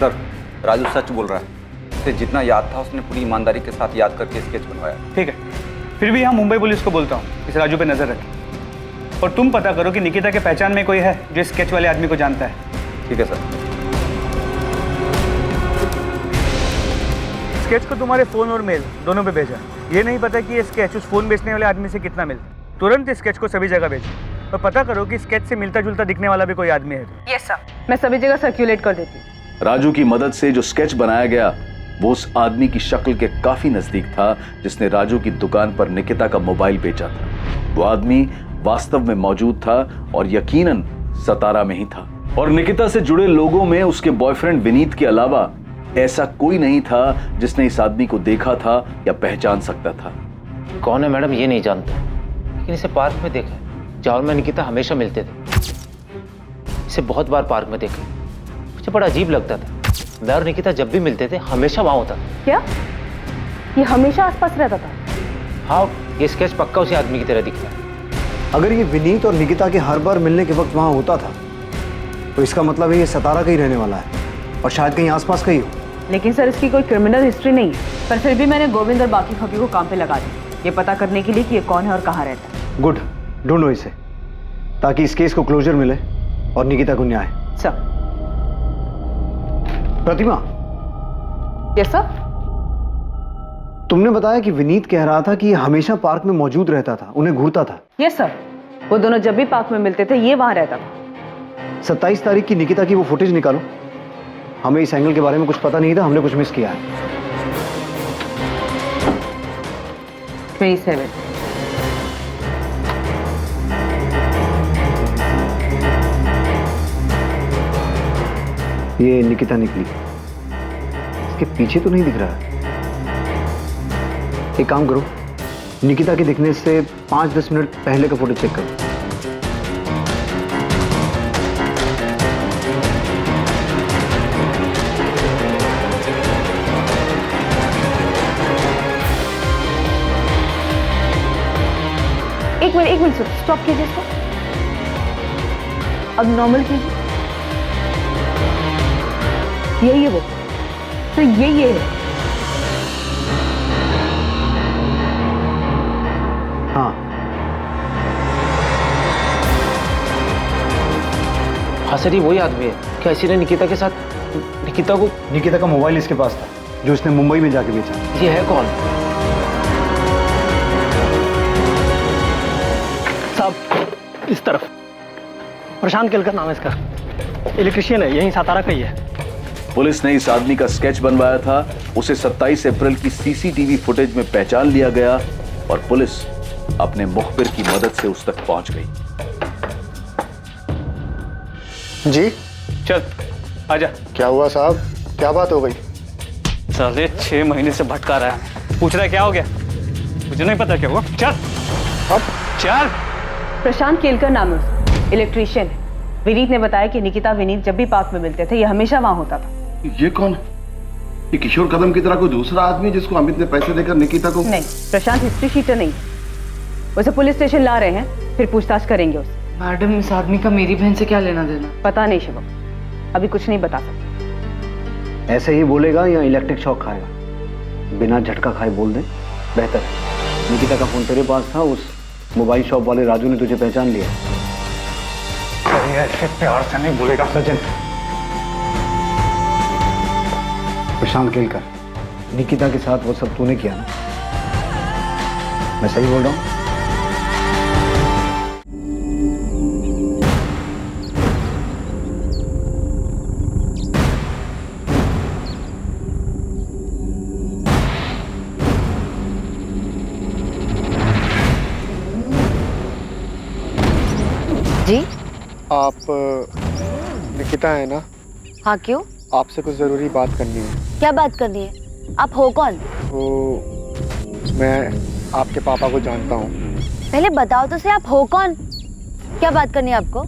सर, राजू सच बोल रहा है। उसे जितना याद था उसने पूरी ईमानदारी के साथ याद करके स्केच बनवाया। ठीक है, फिर भी यहाँ मुंबई पुलिस को बोलता हूँ इस राजू पे नजर रखें, और तुम पता करो कि निकिता के पहचान में कोई है जो इस स्केच वाले आदमी को जानता है। ठीक है सर। स्केच को तुम्हारे फोन और मेल दोनों पे भेजा। ये नहीं पता कि ये स्केच उस फोन बेचने वाले आदमी से कितना मिलता। तुरंत इस स्केच को सभी जगह भेजो और पता करो कि स्केच से मिलता जुलता दिखने वाला भी कोई आदमी है। यस सर, मैं सभी जगह सर्कुलेट कर देती हूँ। राजू की मदद से जो स्केच बनाया गया वो उस आदमी की शक्ल के काफी नजदीक था जिसने राजू की दुकान पर निकिता का मोबाइल बेचा था। वो आदमी वास्तव में मौजूद था और यकीनन सतारा में ही था। और निकिता से जुड़े लोगों में उसके बॉयफ्रेंड विनीत के अलावा ऐसा कोई नहीं था जिसने इस आदमी को देखा था या पहचान सकता था। कौन है मैडम ये नहीं जानता, लेकिन इसे पार्क में देखा है। जहाँ में निकिता हमेशा मिलते थे, इसे बहुत बार पार्क में देखा। मुझे बड़ा अजीब लगता था। मैं और निकिता जब भी मिलते थे हमेशा वहाँ होता था। क्या ये हमेशा आसपास रहता था? हाँ, ये स्केच पक्का उसी आदमी की तरह दिखता है। अगर ये विनीत और निकिता के हर बार मिलने के वक्त वहाँ होता था तो इसका मतलब है ये सतारा का ही रहने वाला है और शायद कहीं आसपास का ही हो। लेकिन सर इसकी कोई क्रिमिनल हिस्ट्री नहीं है, पर फिर भी मैंने गोविंद और बाकी खबी को काम पे लगा दिया ये पता करने के लिए कि ये कौन है और कहाँ रहता है। गुड, ढूंढो इसे ताकि इस केस को क्लोजर मिले और निकिता को न्याय। सर। प्रतिमा। Yes sir. तुमने बताया कि विनीत कह रहा था कि ये हमेशा पार्क में मौजूद रहता था, उन्हें घूरता था। यस सर, वो दोनों जब भी पार्क में मिलते थे ये वहां रहता था। 27 तारीख की निकिता की वो फुटेज निकालो। हमें इस एंगल के बारे में कुछ पता नहीं था, हमने कुछ मिस किया है। 27। ये निकिता निकली, इसके पीछे तो नहीं दिख रहा है। एक काम करो, निकिता के दिखने से 5-10 मिनट पहले का फोटो चेक करो। एक मिनट सर, स्टॉप कीजिए इसको। अब नॉर्मल कीजिए। यही है वो, तो यही है। हाँ हाँ सर, ये वही आदमी है। क्या इसी ने निकिता के साथ निकिता का मोबाइल इसके पास था जो इसने मुंबई में जाके बेचा। ये है कौन? साहब इस तरफ प्रशांत केलकर नाम है इसका, इलेक्ट्रिशियन है, यहीं सातारा का ही है। पुलिस ने इस आदमी का स्केच बनवाया था। उसे 27 अप्रैल की सीसीटीवी फुटेज में पहचान लिया गया और पुलिस अपने मुखबिर की मदद से उस तक पहुंच गई। जी चल आजा। क्या हुआ साहब, क्या बात हो गई? साले 6 महीने से भटका रहा है, पूछ रहा है क्या हो गया? मुझे नहीं पता क्या हुआ। चल अब चल। प्रशांत केलकर नाम है उसका, इलेक्ट्रिशियन है। विनीत ने बताया कि निकिता विनीत जब भी पार्क में मिलते थे ये हमेशा वहां होता था। ये कौन? ये किशोर कदम की तरह कोई दूसरा आदमी जिसको अमित ने पैसे देकर निकिता को? नहीं, प्रशांत हिस्ट्री शीटर नहीं। उसे पुलिस स्टेशन ला रहे हैं, फिर पूछताछ करेंगे उससे। मैडम इस आदमी का मेरी बहन से क्या लेना देना? पता नहीं शिवम, अभी कुछ नहीं बता सकता। ऐसे ही बोलेगा या इलेक्ट्रिक शॉक खाएगा? बिना झटका खाए बोल दे, बेहतर है। निकिता का फोन तेरे पास था, उस मोबाइल शॉप वाले राजू ने तुझे पहचान लिया। अरे ऐसे प्यार से नहीं बोलेगा सचिन। प्रशांत केलकर, निकिता के साथ वो सब तूने किया ना? मैं सही बोल रहा हूँ? जी आप निकिता है ना? हाँ क्यों? आपसे कुछ जरूरी बात करनी है। क्या बात करनी है? आप हो कौन? तो मैं आपके पापा को जानता हूँ। पहले बताओ तो सही, आप हो कौन? क्या बात करनी है आपको?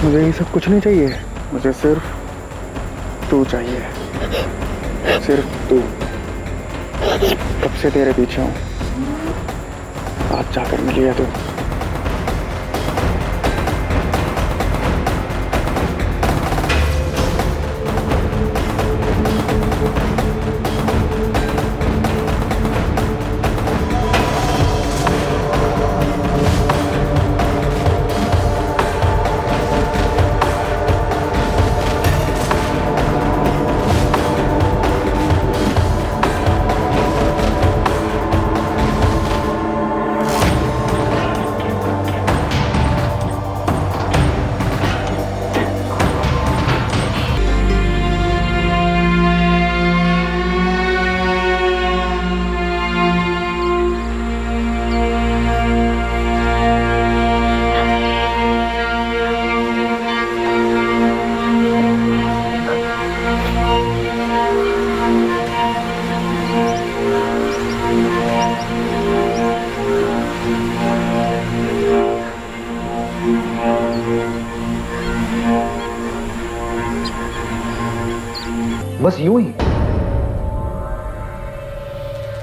मुझे ये सब कुछ नहीं चाहिए, मुझे सिर्फ तू चाहिए, सिर्फ तू। कब से तेरे पीछे हूँ, आज जाकर मिली है तू। बस यूं ही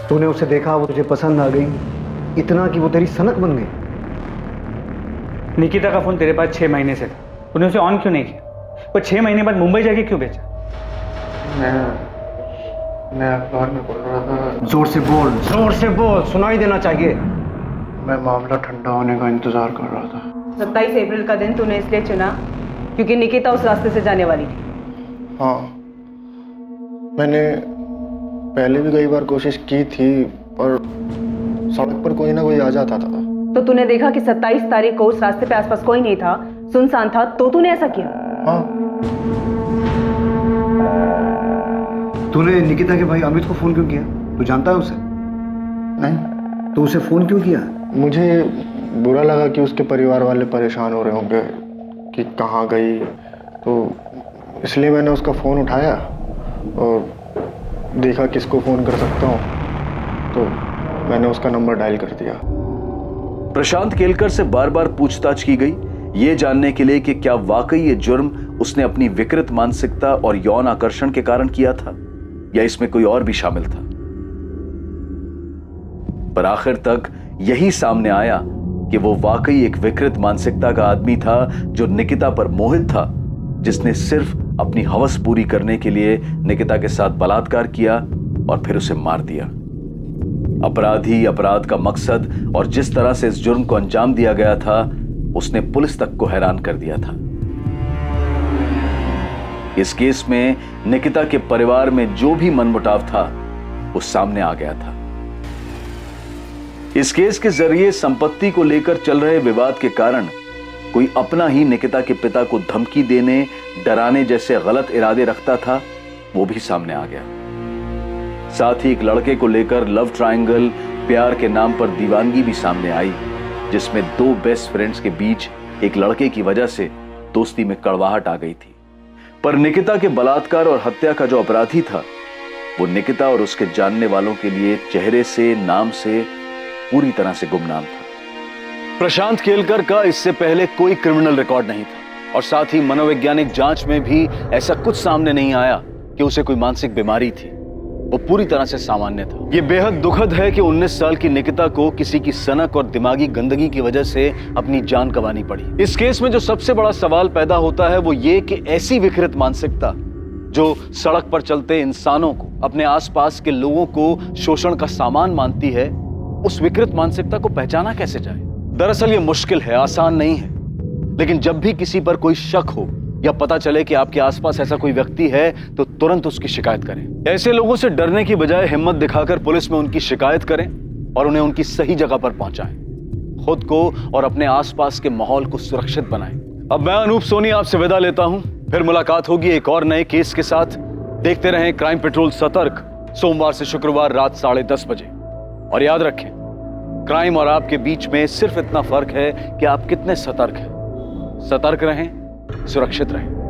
तूने उसे देखा, वो तुझे पसंद आ गई, इतना कि वो तेरी सनक बन गई। निकिता का फोन तेरे पास 6 महीने से था, तूने उसे ऑन क्यों नहीं किया? वो 6 महीने बाद मुंबई जाके क्यों भेजा? मैं अखबार में पढ़ रहा था। जोर से बोल, जोर से बोल, सुनाई देना चाहिए। मैं मामला ठंडा होने का इंतजार कर रहा था। 27 अप्रैल का दिन तूने इसलिए चुना क्योंकि निकिता उस रास्ते से जाने वाली थी। हाँ, मैंने पहले भी कई बार कोशिश की थी, पर सड़क पर कोई ना कोई आ जाता था। तो तूने देखा कि 27 तारीख को उस रास्ते पे आसपास कोई नहीं था, सुनसान था, तो तूने ऐसा किया? हाँ। तूने निकिता के भाई अमित को फोन क्यों किया? तू जानता है उसे? नहीं। तो उसे फोन क्यों किया? मुझे बुरा लगा कि उसके परिवार वाले परेशान हो रहे होंगे कि कहाँ गई, तो इसलिए मैंने उसका फ़ोन उठाया और देखा किसको फ़ोन कर सकता हूँ, तो मैंने उसका नंबर डायल कर दिया। प्रशांत केलकर से बार बार पूछताछ की गई, ये जानने के लिए कि क्या वाकई ये जुर्म उसने अपनी विकृत मानसिकता और यौन आकर्षण के कारण किया था या इसमें कोई और भी शामिल था। पर आखिर तक यही सामने आया कि वो वाकई एक विकृत मानसिकता का आदमी था जो निकिता पर मोहित था, जिसने सिर्फ अपनी हवस पूरी करने के लिए निकिता के साथ बलात्कार किया और फिर उसे मार दिया। अपराधी, अपराध का मकसद और जिस तरह से इस जुर्म को अंजाम दिया गया था, उसने पुलिस तक को हैरान कर दिया था। इस केस में निकिता के परिवार में जो भी मनमुटाव था वो सामने आ गया था। इस केस के जरिए संपत्ति को लेकर चल रहे विवाद के कारण कोई अपना ही निकिता के पिता को धमकी देने, डराने जैसे गलत इरादे रखता था, वो भी सामने आ गया। साथ ही एक लड़के को लेकर लव ट्रायंगल, प्यार के नाम पर दीवानगी भी सामने आई, जिसमें 2 बेस्ट फ्रेंड्स के बीच एक लड़के की वजह से दोस्ती में कड़वाहट आ गई थी। पर निकिता के बलात्कार और हत्या का जो अपराधी था, वो निकिता और उसके जानने वालों के लिए चेहरे से, नाम से पूरी तरह से गुमनाम था। प्रशांत केलकर का इससे पहले कोई क्रिमिनल रिकॉर्ड नहीं था और साथ ही मनोवैज्ञानिक जांच में भी ऐसा कुछ सामने नहीं आया कि उसे कोई मानसिक बीमारी थी। वो पूरी तरह से सामान्य था। ये बेहद दुखद है कि 19 साल की निकिता को किसी की सनक और दिमागी गंदगी की वजह से अपनी जान गंवानी पड़ी। इस केस में जो सबसे बड़ा सवाल पैदा होता है वो ये कि ऐसी विकृत मानसिकता जो सड़क पर चलते इंसानों को, अपने आसपास के लोगों को शोषण का सामान मानती है, उस विकृत मानसिकता को पहचाना कैसे जाए? दरअसल ये मुश्किल है, आसान नहीं है। लेकिन जब भी किसी पर कोई शक हो या पता चले कि आपके आसपास ऐसा कोई व्यक्ति है, तो तुरंत उसकी शिकायत करें। ऐसे लोगों से डरने की बजाय हिम्मत दिखाकर पुलिस में उनकी शिकायत करें और उन्हें उनकी सही जगह पर पहुंचाएं। खुद को और अपने आसपास के माहौल को सुरक्षित बनाएं। अब मैं अनूप सोनी आपसे विदा लेता हूं। फिर मुलाकात होगी एक और नए केस के साथ। देखते रहें क्राइम पेट्रोल सतर्क, सोमवार से शुक्रवार रात 10:30 बजे। और याद रखें, क्राइम और आपके बीच में सिर्फ इतना फर्क है कि आप कितने सतर्क हैं। सतर्क रहें, सुरक्षित रहें।